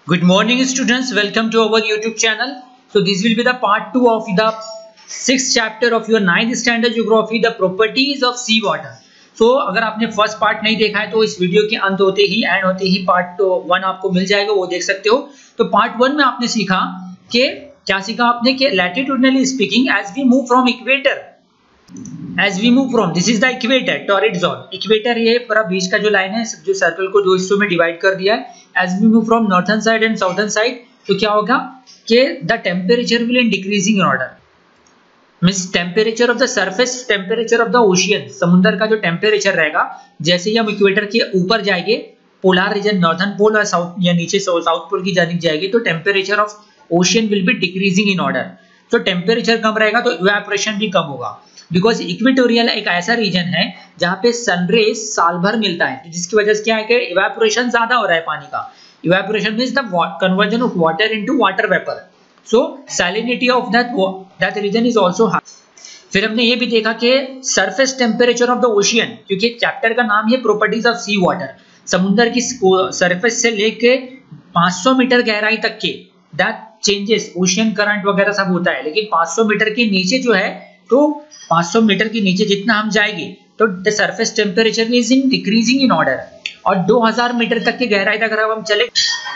Good morning, students. Welcome to our YouTube channel. So this will be the part 2 of the 6th chapter of your 9th standard geography, the properties of sea water. So अगर आपने first part नहीं देखा है तो इस video के अंत होते ही एंड होते ही पार्ट 1 आपको मिल जाएगा, वो देख सकते हो। तो पार्ट 1 में आपने सीखा कि क्या सीखा आपने कि latitudinally speaking as we move from equator, as we move from this is the equator torrid zone. Equator ये पूरा बीच का जो लाइन है, जो सर्कल को दो हिस्सों में डिवाइड कर दिया है। As we move from northern side and southern side, तो क्या होगा कि the temperature will in decreasing in order, means temperature of the surface, temperature of the ocean, समुद्र का जो टेम्परेचर रहेगा, जैसे ही हम इक्वेटर के ऊपर जाएंगे, पोलर रीजन नॉर्थन पोल और साउथ या नीचे साउथ पोल की जानिब जाएगी, तो temperature of ocean will be decreasing in order. तो टेम्परेचर कम रहेगा तो इवेपोरेशन भी कम होगा, बिकॉज इक्वेटोरियल एक ऐसा रीजन है जहां पे सनरेज साल भर मिलता है, जिसकी वजह से क्या है कि इवेपोरेशन ज्यादा हो रहा है पानी का। Evaporation means the conversion of water into water vapour, so salinity of that region is also high. फिर हमने ये भी देखा कि surface temperature of the ocean, क्योंकि चैप्टर का नाम है प्रॉपर्टीज ऑफ सी वाटर, समुद्र की सरफेस से लेके 500 मीटर गहराई तक के दैट चेंजेस, ओशियन करंट वगैरह सब होता है, लेकिन 500 मीटर के नीचे जो है, तो 500 मीटर के नीचे जितना हम जाएंगे तो the surface temperature is in decreasing in order, और 2000 मीटर तक की गहराई तक अगर हम चले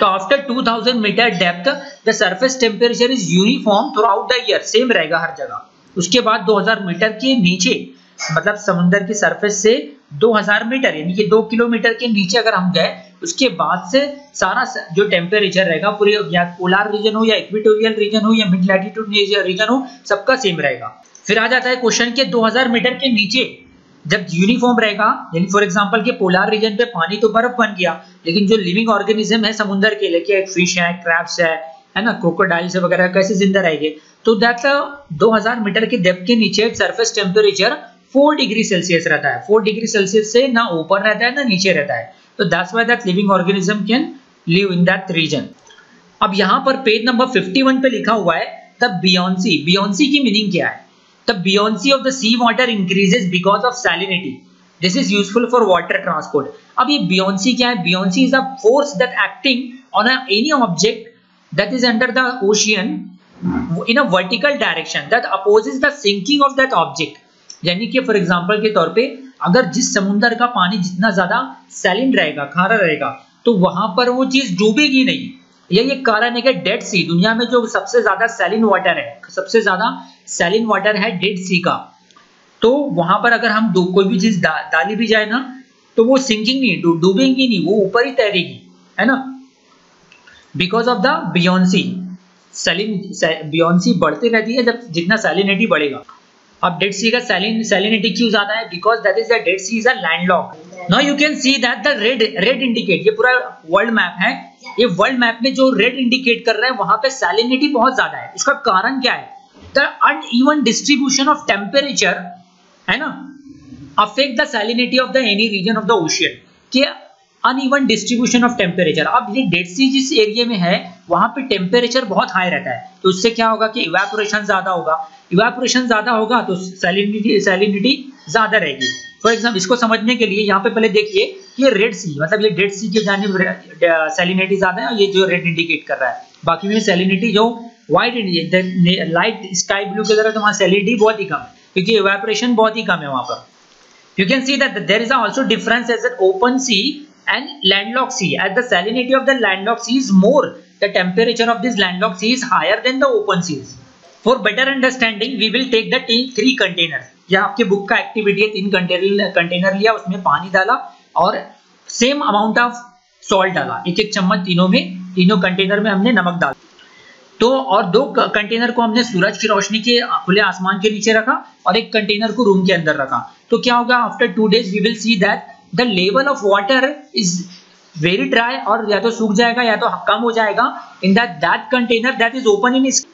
तो after 2000 metre depth the surface temperature is uniform throughout the year, same रहेगा हर जगह। उसके बाद 2000 मीटर के नीचे, मतलब समुद्र की सरफेस से 2000 मीटर यानी कि 2 किलोमीटर के नीचे अगर हम गए, उसके बाद से सारा जो टेम्परेचर रहेगा पूरे, या पोलर रीजन हो या इक्वेटोरियल रीजन हो या मिड लैटिट्यूड रीजन हो, सबका सेम रहेगा। फिर आ जाता है क्वेश्चन के 2000 मीटर के नीचे जब यूनिफॉर्म रहेगा, यानी फॉर एग्जांपल के पोलर रीजन पे पानी तो बर्फ बन गया, लेकिन जो लिविंग ऑर्गेनिज्म है समुद्र के, लेके एक फिश है, क्रैब्स है ना, क्रोकोडाइल्स वगैरह, कैसे जिंदा रहेंगे, तो दैट 2000 मीटर के डेप्थ के नीचे सरफेस टेम्परेचर 4 डिग्री सेल्सियस रहता है। 4 डिग्री सेल्सियस से ना ऊपर रहता है ना नीचे रहता है, तो that's why that living organism can live in that region. अब यहाँ पर पेज नंबर 51 पे लिखा हुआ है द बियोंसी। बियोंसी की मीनिंग क्या है? The buoyancy of the sea water increases because of salinity. This is useful for water transport. अब ये buoyancy क्या है? Buoyancy is a force that acting on any object that is under the ocean in a vertical direction that opposes the sinking of that object. यानी कि for example के तौर पे अगर जिस समुद्र का पानी जितना ज्यादा सैलिन रहेगा, खारा रहेगा, तो वहां पर वो चीज डूबेगी नहीं। यही एक कारण है कि डेड सी, दुनिया में जो सबसे ज्यादा सैलिन वाटर है, सबसे ज्यादा सैलिन वाटर है डेड सी का, तो वहां पर अगर हम कोई भी चीज डाली भी जाए ना, तो वो सिंकिंग नहीं, डूबेगी नहीं, वो ऊपर ही तैरेगी, है ना, बिकॉज ऑफ द बियोंसी। बियोंसी बढ़ती रहती है जब जितना सैलिनिटी बढ़ेगा। अब डेड सी का सैलिनिटी क्यों ज्यादा है? Because that is the Dead Sea is a landlocked. Now you can see that the red indicate, ये पूरा वर्ल्ड मैप है, ये वर्ल्ड मैप में जो रेड इंडिकेट कर रहा है वहां पे सैलिनिटी बहुत ज्यादा है। इसका कारण क्या है? The uneven distribution of temperature, है ना, affect the salinity of the any region of the ocean, के अनइवन डिस्ट्रीब्यूशन ऑफ टेम्परेचर। अब ये डेड सी जिस एरिया में है वहां पे टेम्परेचर बहुत हाई रहता है, तो उससे क्या होगा कि इवेपोरेशन ज्यादा होगा। इवेपोरेशन ज्यादा होगा तो सैलिनिटी ज्यादा रहेगी। फॉर एग्जाम्पल इसको समझने के लिए यहाँ पे पहले देखिए कि रेड सी, मतलब ये डेड सी के जानिब सैलिनिटी ज्यादा है, और ये जो रेड इंडिकेट कर रहा है, बाकी में सैलिनिटी जो व्हाइट लाइट स्काई ब्लू की तरह, तो वहां सैलिनिटी बहुत ही कम है, क्योंकि इवेपोरेशन बहुत ही कम है वहां पर। You can see that there is also difference as an open sea and landlocked sea. As the salinity of the landlocked sea is more, the temperature of this landlocked sea is higher than the open seas. For better understanding we will take the 3 containers. यह आपके book का activity है, 3 container लिया, उसमें पानी डाला और same amount of salt डाला, एक चम्मच तीनों कंटेनर में हमने नमक डाला, तो और 2 कंटेनर को हमने सूरज की रोशनी के खुले आसमान के नीचे रखा और एक कंटेनर को रूम के अंदर रखा। तो क्या होगा? After 2 days we will see that the level of water is very dry, और या तो सूख जाएगा या तो कम हो जाएगा in that container that is open in इस,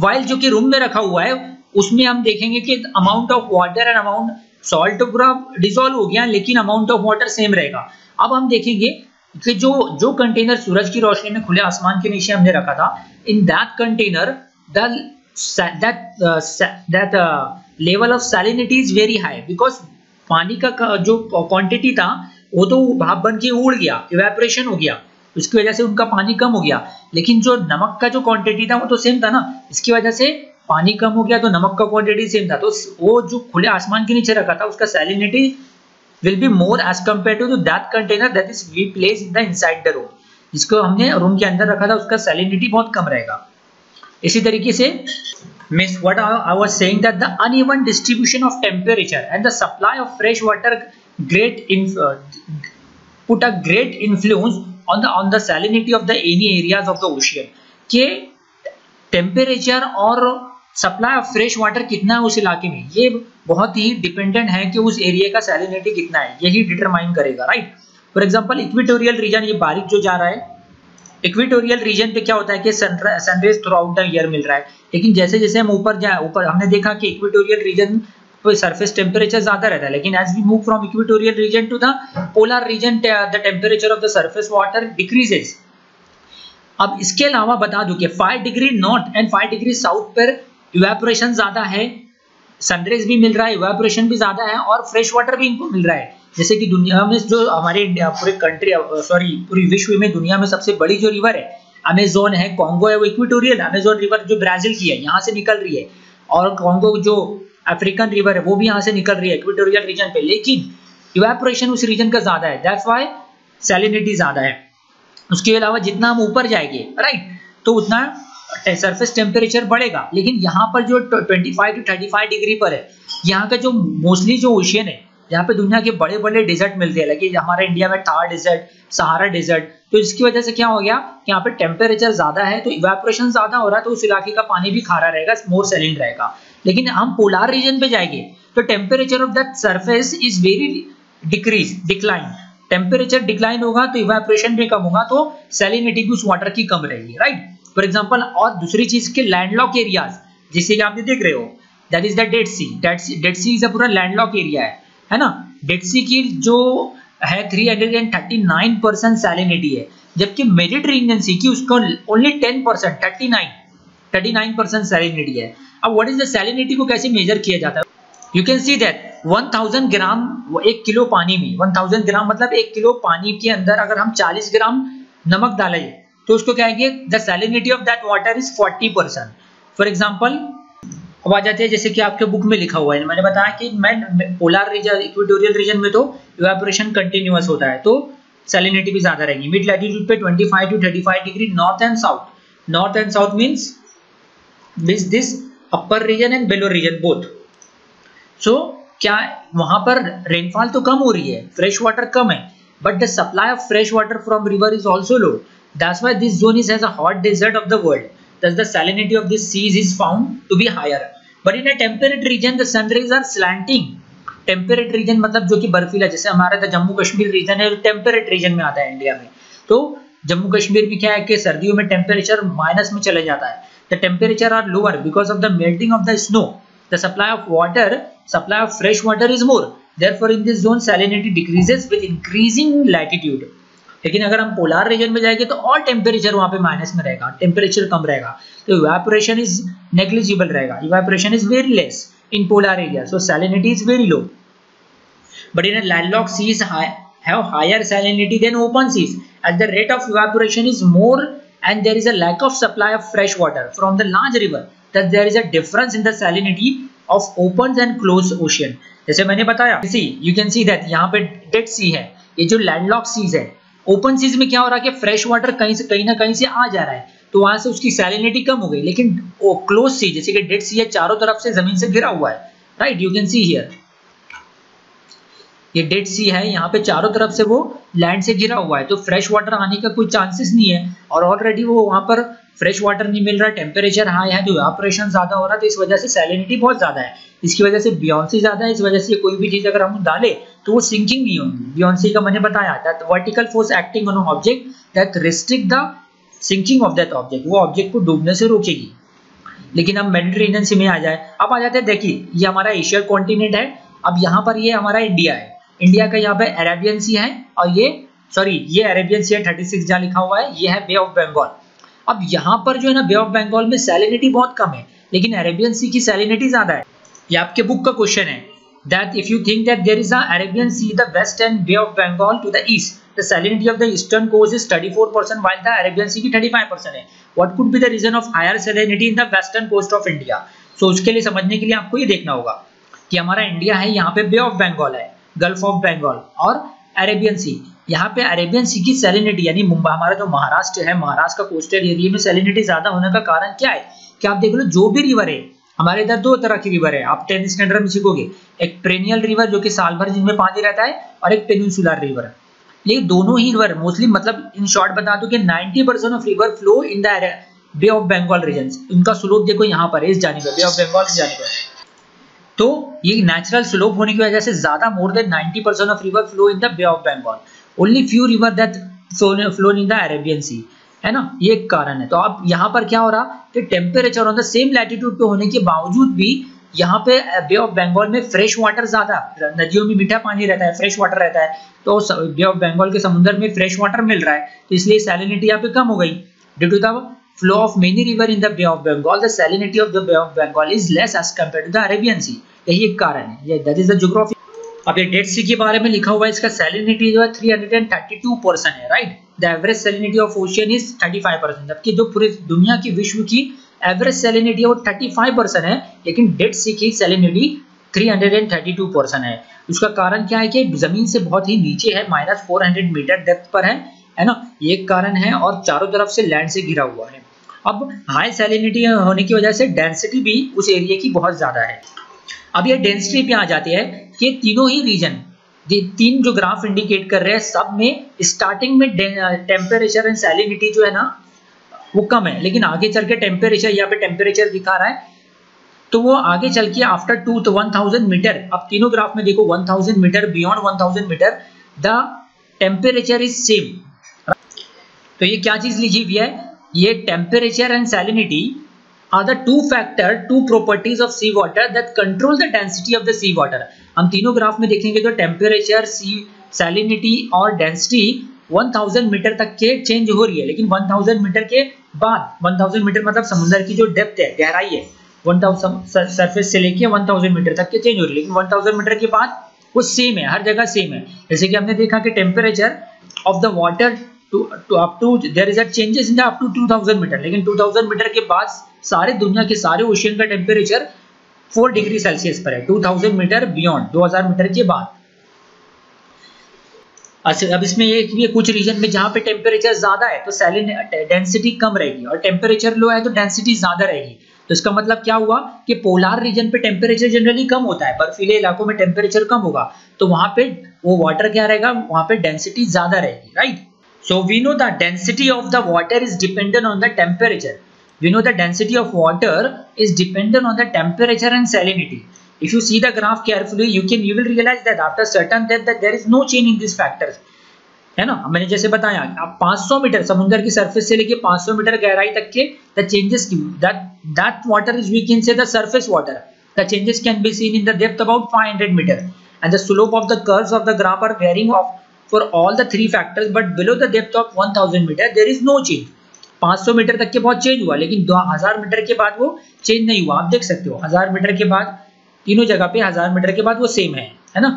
वाइल जो कि रूम में रखा हुआ है उसमें हम देखेंगे कि amount of water and amount salt पूरा डिसॉल्व हो गया, लेकिन अमाउंट ऑफ वाटर सेम रहेगा। अब हम देखेंगे कि जो कंटेनर सूरज की रोशनी में खुले आसमान के नीचे हमने रखा था, in that container that level of salinity is very high, because पानी का जो क्वांटिटी था वो तो भाप बन के उड़ गया, इवेपोरेशन हो गया, उसकी वजह से उनका पानी कम हो गया, लेकिन जो नमक का जो क्वांटिटी था वो तो सेम था ना, इसकी वजह से पानी कम हो गया तो नमक का क्वांटिटी सेम था, तो वो जो खुले आसमान के नीचे रखा था उसका salinity will be more as compare to that container that is we place in the inside the room, जिसको हमने रूम के अंदर रखा था उसका सैलिनिटी बहुत कम रहेगा। इसी तरीके से means what I was saying that the uneven distribution of temperature and the supply of fresh water put a great influence on the salinity of the any areas of the ocean, के temperature और supply of fresh water कितना है उस इलाके में, ये बहुत ही dependent है कि उस एरिया का सैलिनिटी कितना है, यही डिटरमाइन करेगा, right. For example equatorial region, ये बारीक जो जा रहा है, इक्वेटोरियल रीजन पे क्या होता है कि sunrise throughout the year मिल रहा है, लेकिन जैसे जैसे हम ऊपर हमने देखा कि इक्वेटोरियल रीजन पे सरफेस टेम्परेचर ज्यादा रहता है, लेकिन as we move from equatorial region to the polar region the temperature of the surface water decreases. अब इसके अलावा बता दूं कि 5 degree north and 5 degree south पर इवेपोरेशन ज्यादा है, सनराइज भी मिल रहा है, इवेपोरेशन भी ज्यादा है और फ्रेश वाटर भी इनको मिल रहा है। जैसे कि दुनिया में जो हमारे पूरे कंट्री पूरी विश्व में दुनिया में सबसे बड़ी जो रिवर है अमेज़न है, कॉन्गो है, वो इक्वेटोरियल अमेज़न रिवर जो ब्राजील की है यहाँ से निकल रही है, और कॉन्गो जो अफ्रीकन रिवर है वो भी यहाँ से निकल रही है इक्वेटोरियल रीजन पे, लेकिन इवेपोरेशन उस रीजन का ज्यादा है, दैट्स व्हाई सैलिनिटी ज्यादा है। उसके अलावा जितना हम ऊपर जाएंगे, राइट, तो उतना सरफेस टेम्परेचर बढ़ेगा, लेकिन यहाँ पर जो 25 to 35 डिग्री पर है, यहाँ का जो मोस्टली जो ओशियन है, यहाँ पे दुनिया के बड़े बड़े डेजर्ट मिलते हैं, लेकिन हमारे इंडिया में थार डेजर्ट, सहारा डेजर्ट, तो इसकी वजह से क्या हो गया कि यहाँ पे टेम्परेचर ज्यादा है तो इवेपोरेशन ज्यादा हो रहा है, तो उस इलाके का पानी भी खारा रहेगा, मोर सैलिन रहेगा। लेकिन हम पोलर रीजन पे जाएंगे तो temperature of that surface is very decline, temperature decline होगा तो इवेपोरेशन भी कम होगा, तो सैलिनिटी भी उस वाटर की कम रहेगी, राइट। फॉर एग्जांपल, और दूसरी चीज के लैंडलॉक एरियाज, जिसे आप देख रहे हो, that is the Dead Sea. Dead Sea is a पूरा लैंडलॉक एरिया है ना। डेड सी की जो है 339% सैलिनिटी है, जबकि मेडिटेरेनियन सी की उसको ओनली 10% 39% सैलिनिटी है। अब व्हाट इज द सैलिनिटी को कैसे मेजर किया जाता है? You can see that 1000 gram 1 kilo पानी में, 1000 ग्राम मतलब 1 किलो पानी के अंदर अगर हम 40 ग्राम नमक डालें तो उसको कहेंगे the salinity of that water is 40%। For example, अब आ जाते हैं जैसे कि आपके बुक में लिखा हुआ है, मैंने बताया कि पोलर रीजन इक्वेटोरियल रीजन में तो इवेपोरेशन कंटिन्यूअस होता है तो सैलिनिटी भी ज्यादा रहेगी। मिड लैटिट्यूड पे 25 to 35 degree north and south means this upper region and below region both. So क्या वहां पर रेनफॉल तो कम हो रही है, फ्रेश वाटर कम है, but the supply of fresh water from river is also low, that's why this zone is as a hot desert of the world, thus the salinity of this seas is found to be higher, but in a temperate region the sun rays are slanting। Temperate region मतलब जो कि बर्फीला, जैसे हमारा Jammu Kashmir reason है, temperate region में आता है इंडिया में, तो जम्मू कश्मीर भी क्या है कि सर्दियों में टेम्परेचर माइनस में चले जाता है, the temperature are lower because of the melting of the snow, the supply of fresh water is more, therefore in this zone salinity decreases with increasing latitude. लेकिन अगर हम पोलर रीजन में जाएंगे तो और टेम्परेचर वहां पे माइनस में रहेगा, टेम्परेचर कम रहेगा, तो इवेपोरेशन इज नेग्लिजिबल रहेगा, evaporation is very less in polar area, so salinity is very low. But in landlocked seas have higher salinity than open seas as the rate of evaporation is more and there is a lack of supply of fresh water from the large river, that there is a difference in the salinity of open and closed ocean। जैसे मैंने बताया, you can see that यहाँ पे dead सी है, ये जो landlocked seize है, open seize में क्या हो रहा है कि फ्रेश वाटर कहीं ना कहीं से आ जा रहा है तो वहां से उसकी सैलिनिटी कम हो गई, लेकिन क्लोज सी जैसे कि डेड सी है चारों तरफ से जमीन से घिरा हुआ है, right, you can see here, ये डेड सी है, यहाँ पे चारों तरफ से वो लैंड से घिरा हुआ है, तो फ्रेश वाटर आने का कोई चांसेस नहीं है, और ऑलरेडी वो वहां पर फ्रेश वाटर नहीं मिल रहा, टेम्परेचर हाई है, तो इवेपोरेशन ज्यादा हो रहा है, तो इस वजह से सैलिनिटी बहुत ज्यादा है, इसकी वजह से बियॉन्सी ज्यादा है, इस वजह से कोई भी चीज अगर हम डालें तो वो सिंकिंग नहीं होगी। बियॉन्सी का मैंने बताया that vertical force acting on object that restrict the sinking of that object, वो ऑब्जेक्ट को डूबने से रोकेगी। लेकिन अब मेडिटेरेनियन सी में आ जाए, अब आ जाते हैं, देखिए ये हमारा एशिया कॉन्टिनेंट है, अब यहाँ पर ये हमारा इंडिया है, इंडिया का यहाँ पे अरेबियन सी है, और ये अरेबियन सी है 36 जहाँ लिखा हुआ है, ये है बे ऑफ बंगाल। अब यहाँ पर जो है ना बे ऑफ बंगाल में सैलिनिटी बहुत कम है, लेकिन अरेबियन सी की सैलिनिटी ज्यादा है। ये आपके बुक का क्वेश्चन है, that if you think that there is a Arabian Sea the west and Bay of Bengal to the east, the salinity of the eastern coast is 34% while the Arabian sea की 35% है. What could be the reason of higher salinity in the western coast of India? So उसके लिए समझने के लिए आपको ये देखना होगा कि हमारा इंडिया है, यहाँ पे बे ऑफ बंगाल है, गल्फ ऑफ बंगाल और अरेबियन सी. यहाँ पे अरेबियन सी की सैलिनिटी यानी मुंबई, हमारा जो महाराष्ट्र है, महाराष्ट्र का कोस्टल एरिया में सैलिनिटी ज्यादा होने का कारण क्या है कि आप देख लो जो भी रिवर है हमारे इधर, दो तरह की रिवर है, आप 10th स्टैंडर्ड में सीखोगे. एक पेरेनियल रिवर जो कि साल भर जिनमें पानी रहता है, और एक पेनिनसुलर रिवर है. ये दोनों ही रिवर मोस्टली, मतलब इन शॉर्ट बता दूं कि 90% of river flow in the bay of Bengal region. इनका स्लोप देखो यहाँ पर, इस जानिब बे ऑफ बंगाल की जानिब. तो ये नेचुरल स्लोप होने की वजह से ज्यादा more than 90% of river flow in the bay of Bengal. Only few river that flow in the Arabian sea, है ना, ये एक कारण है. तो अब यहाँ पर क्या हो रहा कि temperature on the same latitude पे होने के बावजूद भी यहाँ पे बे ऑफ बंगाल में फ्रेश वाटर ज्यादा, नदियों में मीठा पानी रहता है, फ्रेश वाटर रहता है, तो बे ऑफ बंगाल के समुद्र में फ्रेश वाटर मिल रहा है, तो इसलिए सैलिनिटी यहाँ पे कम हो गई. Due to the flow of many river in the bay of Bengal, the salinity of the bay of Bengal is less as compared to the Arabian sea. यही एक कारण है, ये दैट इज द ज्योग्राफी. अब ये डेड सी के बारे में लिखा हुआ है, इसका सैलिनिटी जो है 332% है, right. The average salinity of ocean is 35%, जबकि जो पूरी दुनिया की, विश्व की एवरेज सैलिनिटी है वो 35% है, लेकिन डेड सी की सैलिनिटी 332% है. उसका कारण क्या है कि जमीन से बहुत ही नीचे है, -400 मीटर डेप्थ पर है ना, ये एक कारण है, और चारों तरफ से लैंड से घिरा हुआ है. अब हाई सैलिनिटी होने की वजह से डेंसिटी भी उस एरिया की बहुत ज्यादा है. अब ये डेंसिटी पे आ जाती है कि तीनों ही रीजन, तीन जो ग्राफ इंडिकेट कर रहे हैं, सब में स्टार्टिंग में टेम्परेचर एंड सैलिनिटी जो है ना वो कम है, लेकिन आगे चल के टेम्परेचर, यहाँ पे टेम्परेचर दिखा रहा है, तो वो आगे चल के आफ्टर 1000 मीटर, अब तीनों ग्राफ में देखो 1000 metre, beyond 1000 metre the temperature is same. तो ये क्या चीज लिखी हुई है, ये temperature and salinity are the two properties of sea water that control the density of the sea water. हम तीनों ग्राफ में देखेंगे तो टेम्परेचर, सैलिनिटी और डेंसिटी 1000 मीटर तक के चेंज हो रही है, लेकिन 1000 मीटर के बाद, 1000 मीटर मतलब समुद्र की जो डेप्थ है, गहराई है, 1000 सरफेस से लेके 1000 मीटर तक के चेंज हो रही है, लेकिन 1000 मीटर के बाद वो सेम है, हर जगह सेम है. जैसे कि हमने देखा कि temperature of the water up to there is a changes in the up to 2000 metre, लेकिन 2000 मीटर के बाद सारे दुनिया के सारे ओशियन का टेम्परेचर 4 डिग्री सेल्सियस पर है, 2000 मीटर बियॉन्ड, 2000 मीटर के बाद. अच्छा, अब इसमें ये कुछ रीजन में जहां पे टेम्परेचर ज्यादा है तो सैलिनिटी डेंसिटी कम रहेगी, और टेम्परेचर लो है तो डेंसिटी ज्यादा रहेगी. तो इसका मतलब क्या हुआ कि पोलर रीजन पे टेम्परेचर जनरली कम होता है, बर्फीले इलाकों में टेम्परेचर कम होगा, तो वहां पे वो वाटर क्या रहेगा, वहां पे डेंसिटी ज्यादा रहेगी, right. So we know the density of the water is dependent on the temperature. We know the density of water is dependent on the temperature and salinity. If you see the graph carefully, you will realize that after certain depth that there is no change in these factors. है ना, मैंने जैसे बताया, आप 500 metre समुद्र की surface से लेके 500 मीटर गहराई तक के the changes that water is, we can say the surface water. The changes can be seen in the depth about 500 meter, and the slope of the curves of the graph are varying of for all the three factors, but below the depth of 1000 meter there is no change. 500 metre तक के बहुत change हुआ, लेकिन 2000 metre के बाद वो change नहीं हुआ. आप देख सकते हो 1000 मीटर के बाद तीनों जगह पे 1000 मीटर के बाद वो सेम है ना.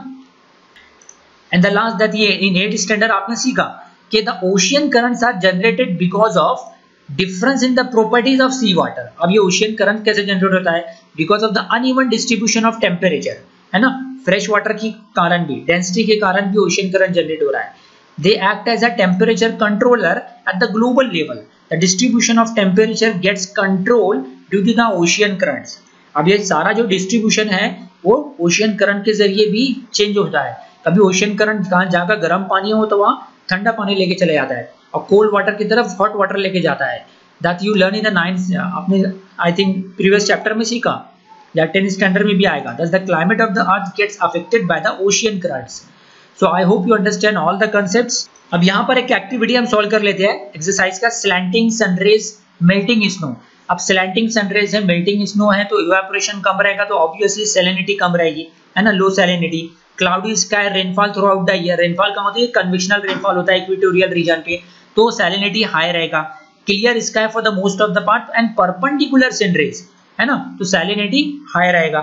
एंड द लास्ट दैट ये इन 8th स्टैंडर्ड आपने सीखा कि the ocean currents are generated because of difference in the properties of sea water. अब ये ओशियन करंट कैसे जनरेट होता है, because of the uneven distribution of temperature, है ना, फ्रेश वाटर के कारण भी, डेंसिटी के कारण भी ओशियन करंट जनरेट हो रहा है. They act as a temperature controller at the global level. The distribution of temperature gets control due to the ocean currents. अब ये सारा जो डिस्ट्रीब्यूशन है वो ओशियन करंट के जरिए भी चेंज होता है. कभी ओशियन करंट जहाँ का गर्म पानी हो तो वहाँ ठंडा पानी लेके चले जाता है, और कोल्ड वाटर की तरफ हॉट वाटर लेके जाता है. That you learn in the 9th, आपने आई थिंक प्रीवियस चैप्टर में सीखा, या 10th स्टैंडर्ड में भी आएगा. Thus the climate of the earth gets affected by the ocean currents. So I hope you understand all the concepts. अब यहाँ पर एक एक्टिविटी हम सॉल्व कर लेते हैं एक्सरसाइज का, स्लैंटिंग सनरेज मेल्टिंग स्नो. अब स्लैंटिंग सनरेज है, मेल्टिंग स्नो है, तो इवेपोरेशन कम रहेगा, तो ऑब्वियसली सैलिनिटी कम रहेगी, है ना, low salinity. Cloudy sky, rainfall throughout the year. Rainfall का मतलब कन्वेक्शनल रेनफॉल होता है इक्वेटोरियल रीजन पे, तो सैलिनिटी हाई रहेगा. Clear sky for the most of the part and perpendicular sunrays, है ना, तो सैलिनिटी हाई रहेगा.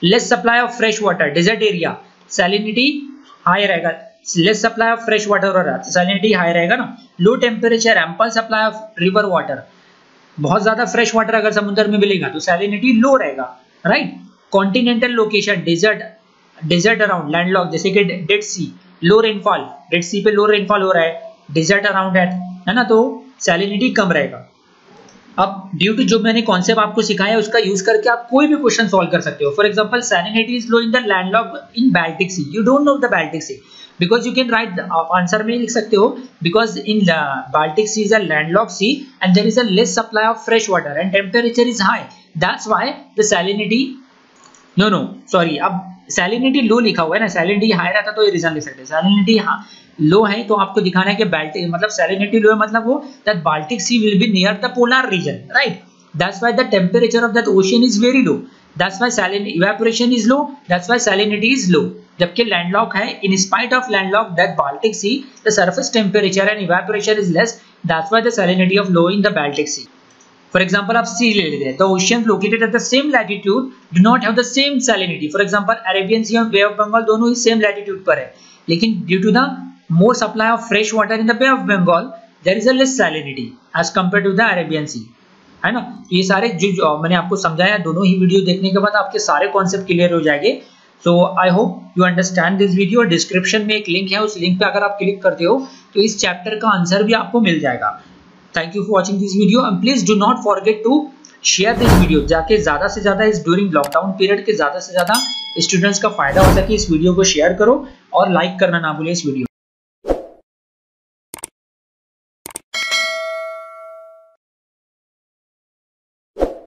Less supply of fresh water, desert area, salinity high रहेगा. Less supply of fresh water हो रहा है, सैलिनिटी हाई रहेगा ना। Low temperature, ample supply of river water, बहुत ज्यादा फ्रेश वाटर अगर समुद्र में मिलेगा तो सैलिनिटी लो रहेगा, right. Continental location, desert around, landlock जैसे कि Dead Sea, low rainfall, Dead Sea पे लो रेनफॉल हो रहा है, डेजर्ट अराउंड है ना, तो सैलिनिटी कम रहेगा। अब ड्यू टू जो मैंने कॉन्सेप्ट आपको सिखाया है उसका यूज करके आप कोई भी क्वेश्चन सॉल्व कर सकते हो। For example salinity is low in the landlock in Baltic Sea, you don't know the Baltic Sea, because you can write answer में लिख सकते हो because in Baltic Sea is a landlock sea and there is a less supply of fresh water and temperature is high, that's why the salinity no sorry, अब salinity low लिखा हुआ है ना, salinity high रहता तो ये reason लिख सकते हैं। सैलिनिटी लो है तो आपको दिखाना है कि बाल्टिक मतलब सैलिनिटी लो है मतलब वो that Baltic Sea will be near the polar region, right. That's why the temperature of that ocean is very low, that's why salinity evaporation is low, that's why salinity is low. जबकि landlock है, in spite of landlock that Baltic Sea the surface temperature and evaporation is less, that's why the salinity of low in the Baltic Sea. For example आप sea ले लेते हैं, the oceans located at the same latitude do not have the same salinity. For example Arabian sea और bay of Bengal दोनों ही same latitude पर है, लेकिन due to the more supply of fresh water in the bay of Bengal there is a less salinity as compare to the Arabian sea, है ना। तो ये सारे जो मैंने आपको समझाया, दोनों ही वीडियो देखने के बाद आपके सारे कॉन्सेप्ट क्लियर हो जाएंगे। So I hope you understand this video. Description में एक लिंक है, उस लिंक पे अगर आप क्लिक करते हो तो इस चैप्टर का आंसर भी आपको मिल जाएगा। Thank you for watching this video and please do not forget to share this video, जाके ज़्यादा से ज़्यादा इस ड्यूरिंग लॉकडाउन पीरियड के ज़्यादा से ज़्यादा स्टूडेंट्स का फायदा हो सके इस वीडियो को शेयर करो और लाइक करना ना भूलें इस वीडियो।